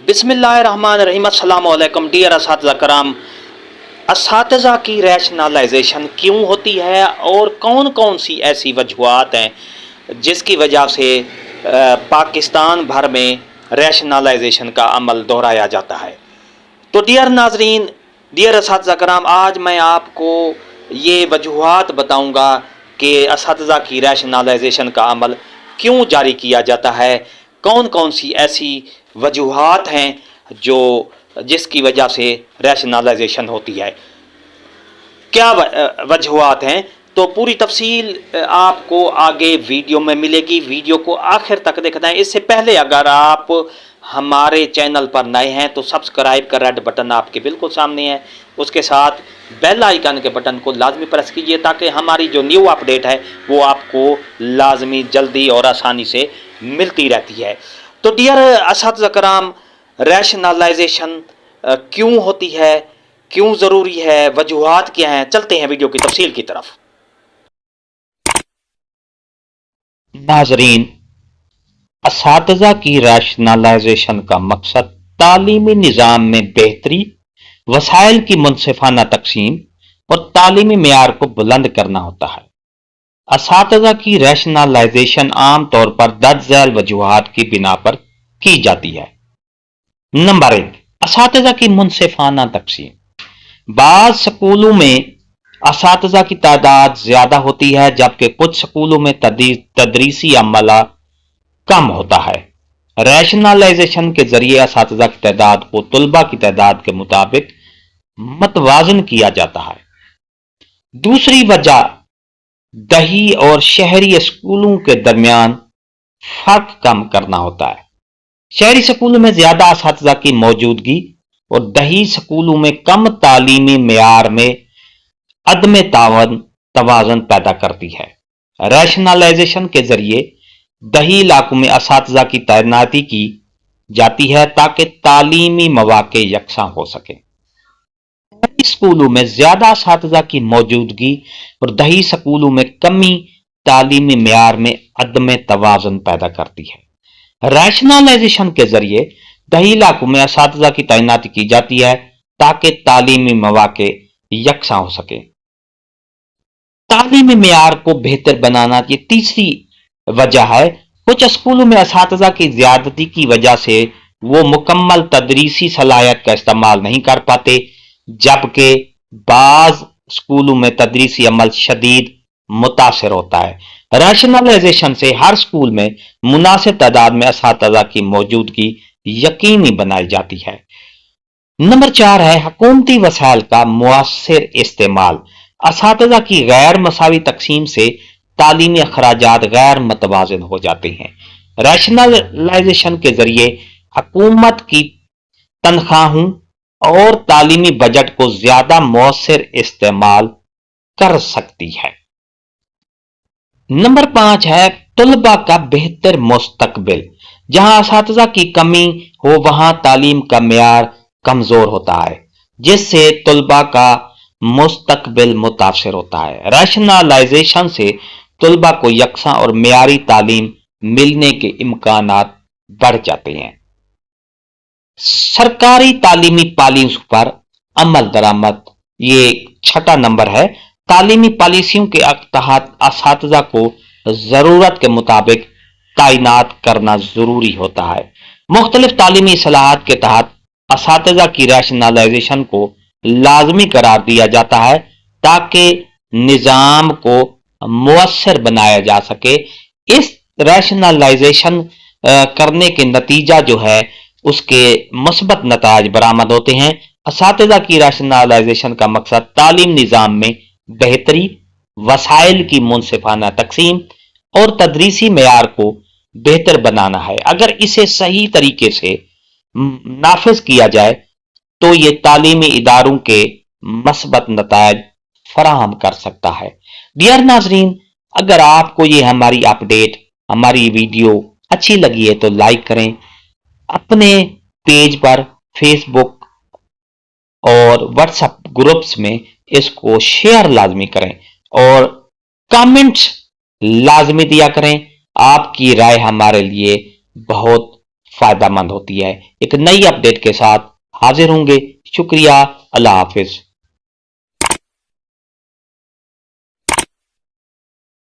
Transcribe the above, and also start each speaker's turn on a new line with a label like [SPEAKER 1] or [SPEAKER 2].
[SPEAKER 1] بسم اللہ الرحمن الرحیم۔ السلام علیکم ڈیئر اساتذہ کرام۔ اساتذہ کی ریشنلائزیشن کیوں ہوتی ہے اور کون کون سی ایسی وجوہات ہیں جس کی وجہ سے پاکستان بھر میں ریشنلائزیشن کا عمل دہرایا جاتا ہے؟ تو ڈیئر ناظرین، ڈیئر اساتذہ کرام، آج میں آپ کو یہ وجوہات بتاؤں گا کہ اساتذہ کی ریشنلائزیشن کا عمل کیوں جاری کیا جاتا ہے، کون کون سی ایسی وجوہات ہیں جس کی وجہ سے ریشنلائزیشن ہوتی ہے، کیا وجوہات ہیں۔ تو پوری تفصیل آپ کو آگے ویڈیو میں ملے گی، ویڈیو کو آخر تک دیکھنا ہے۔ اس سے پہلے اگر آپ ہمارے چینل پر نئے ہیں تو سبسکرائب کا ریڈ بٹن آپ کے بالکل سامنے ہے، اس کے ساتھ بیل آئیکن کے بٹن کو لازمی پریس کیجئے تاکہ ہماری جو نیو اپڈیٹ ہے وہ آپ کو لازمی جلدی اور آسانی سے ملتی رہتی ہے۔ تو ڈیئر اساتذہ کرام، ریشنلائزیشن کیوں ہوتی ہے، کیوں ضروری ہے، وجوہات کیا ہیں، چلتے ہیں ویڈیو کی تفصیل کی طرف۔ ناظرین، اساتذہ کی ریشنلائزیشن کا مقصد تعلیمی نظام میں بہتری، وسائل کی منصفانہ تقسیم اور تعلیمی معیار کو بلند کرنا ہوتا ہے۔ اساتذہ کی ریشنلائزیشن عام طور پر درج ذیل وجوہات کی بنا پر کی جاتی ہے۔ نمبر 1، اساتذہ کی منصفانہ تقسیم۔ بعض سکولوں میں اساتذہ کی تعداد زیادہ ہوتی ہے جبکہ کچھ سکولوں میں تدریسی عملہ کم ہوتا ہے۔ ریشنلائزیشن کے ذریعے اساتذہ کی تعداد کو طلباء کی تعداد کے مطابق متوازن کیا جاتا ہے۔ دوسری وجہ دیہی اور شہری اسکولوں کے درمیان فرق کم کرنا ہوتا ہے۔ شہری اسکولوں میں زیادہ اساتذہ کی موجودگی اور دیہی اسکولوں میں کم تعلیمی معیار میں عدم توازن پیدا کرتی ہے۔ ریشنلائزیشن کے ذریعے دیہی علاقوں میں اساتذہ کی تعیناتی کی جاتی ہے تاکہ تعلیمی مواقع یکساں ہو سکیں۔ شہری اسکولوں میں زیادہ اساتذہ کی موجودگی اور دیہی اسکولوں میں کمی تعلیمی معیار میں عدم توازن پیدا کرتی ہے۔ ریشنلائزیشن کے ذریعے دیہی علاقوں میں اساتذہ کی تعیناتی کی جاتی ہے تاکہ تعلیمی مواقع یکساں ہو سکے۔ تعلیمی معیار کو بہتر بنانا یہ تیسری وجہ ہے۔ کچھ اسکولوں میں اساتذہ کی زیادتی کی وجہ سے وہ مکمل تدریسی صلاحیت کا استعمال نہیں کر پاتے، جبکہ بعض اسکولوں میں تدریسی عمل شدید متاثر ہوتا ہے۔ ریشنلائزیشن سے ہر اسکول میں مناسب تعداد میں اساتذہ کی موجودگی یقینی بنائی جاتی ہے۔ نمبر 4 ہے حکومتی وسائل کا مؤثر استعمال۔ اساتذہ کی غیر مساوی تقسیم سے تعلیمی اخراجات غیر متوازن ہو جاتے ہیں۔ ریشنلائزیشن کے ذریعے حکومت کی تنخواہوں اور تعلیمی بجٹ کو زیادہ مؤثر استعمال کر سکتی ہے۔ نمبر 5 ہے طلباء کا بہتر مستقبل۔ جہاں اساتذہ کی کمی ہو وہاں تعلیم کا معیار کمزور ہوتا ہے، جس سے طلباء کا مستقبل متاثر ہوتا ہے۔ ریشنلائزیشن سے طلباء کو یکساں اور معیاری تعلیم ملنے کے امکانات بڑھ جاتے ہیں۔ سرکاری تعلیمی پالیسیوں پر عمل درآمد، یہ 6 نمبر ہے۔ تعلیمی پالیسیوں کے تحت اساتذہ کو ضرورت کے مطابق تعینات کرنا ضروری ہوتا ہے۔ مختلف تعلیمی اصلاحات کے تحت اساتذہ کی ریشنلائزیشن کو لازمی قرار دیا جاتا ہے تاکہ نظام کو مؤثر بنایا جا سکے۔ اس ریشنلائزیشن کرنے کے نتیجہ جو ہے اس کے مثبت نتائج برآمد ہوتے ہیں۔ اساتذہ کی ریشنلائزیشن کا مقصد تعلیم نظام میں بہتری، وسائل کی منصفانہ تقسیم اور تدریسی معیار کو بہتر بنانا ہے۔ اگر اسے صحیح طریقے سے نافذ کیا جائے تو یہ تعلیمی اداروں کے مثبت نتائج فراہم کر سکتا ہے۔ ڈیئر ناظرین، اگر آپ کو یہ ہماری اپڈیٹ، ہماری ویڈیو اچھی لگی ہے تو لائک کریں، اپنے پیج پر، فیس بک اور واٹس ایپ گروپس میں اس کو شیئر لازمی کریں اور کامنٹس لازمی دیا کریں۔ آپ کی رائے ہمارے لیے بہت فائدہ مند ہوتی ہے۔ ایک نئی اپڈیٹ کے ساتھ حاضر ہوں گے۔ شکریہ، اللہ حافظ۔